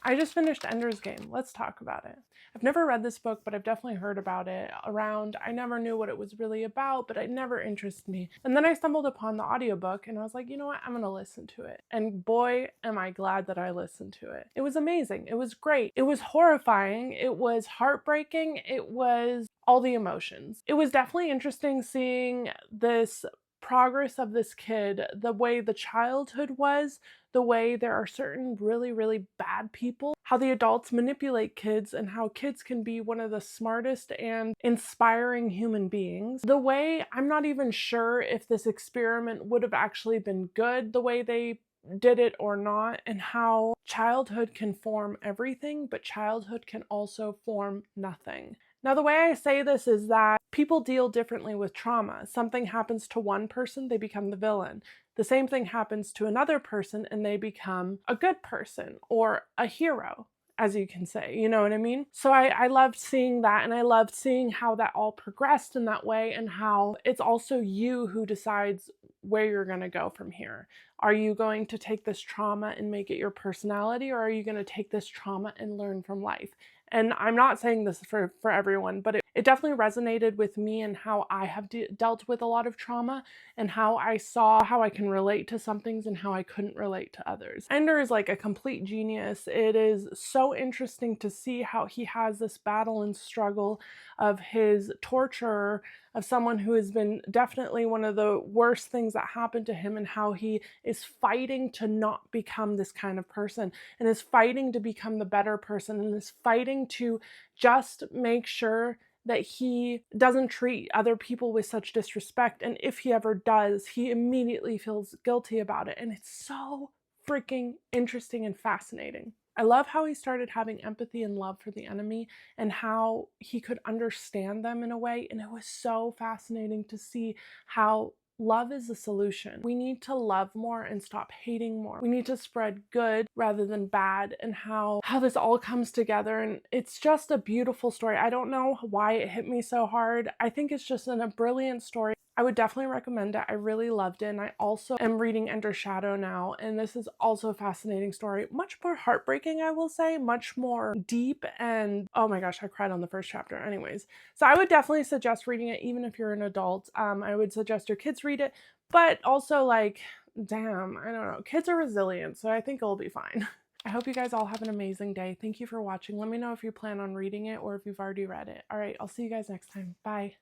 I just finished Ender's Game. Let's talk about it. I've never read this book, but I've definitely heard about it around. I never knew what it was really about, but it never interested me. And then I stumbled upon the audiobook and I was like, you know what? I'm gonna listen to it. And boy, am I glad that I listened to it. It was amazing. It was great. It was horrifying. It was heartbreaking. It was all the emotions. It was definitely interesting seeing this progress of this kid, the way the childhood was, the way there are certain really, really bad people, how the adults manipulate kids, and how kids can be one of the smartest and inspiring human beings. The way I'm not even sure if this experiment would have actually been good the way they did it or not, and how childhood can form everything, but childhood can also form nothing. Now, the way I say this is that people deal differently with trauma. Something happens to one person, they become the villain. The same thing happens to another person and they become a good person or a hero, as you can say, you know what I mean? So I loved seeing that, and I loved seeing how that all progressed in that way, and how it's also you who decides where you're going to go from here. Are you going to take this trauma and make it your personality, or are you going to take this trauma and learn from life? And I'm not saying this for everyone, but it definitely resonated with me and how I have dealt with a lot of trauma, and how I saw how I can relate to some things and how I couldn't relate to others. Ender is like a complete genius. It is so interesting to see how he has this battle and struggle of his torturer, of someone who has been definitely one of the worst things that happened to him, and how he is fighting to not become this kind of person, and is fighting to become the better person, and is fighting to just make sure that he doesn't treat other people with such disrespect. And if he ever does, he immediately feels guilty about it. And it's so freaking interesting and fascinating. I love how he started having empathy and love for the enemy, and how he could understand them in a way. And it was so fascinating to see how love is the solution. We need to love more and stop hating more. We need to spread good rather than bad, and how this all comes together. And it's just a beautiful story. I don't know why it hit me so hard. I think it's just a brilliant story. I would definitely recommend it. I really loved it. And I also am reading Ender Shadow now, and this is also a fascinating story. Much more heartbreaking, I will say, much more deep, and oh my gosh, I cried on the first chapter. Anyways, so I would definitely suggest reading it even if you're an adult. I would suggest your kids read it, but also, like, damn, I don't know. Kids are resilient, so I think it'll be fine. I hope you guys all have an amazing day. Thank you for watching. Let me know if you plan on reading it or if you've already read it. All right, I'll see you guys next time. Bye.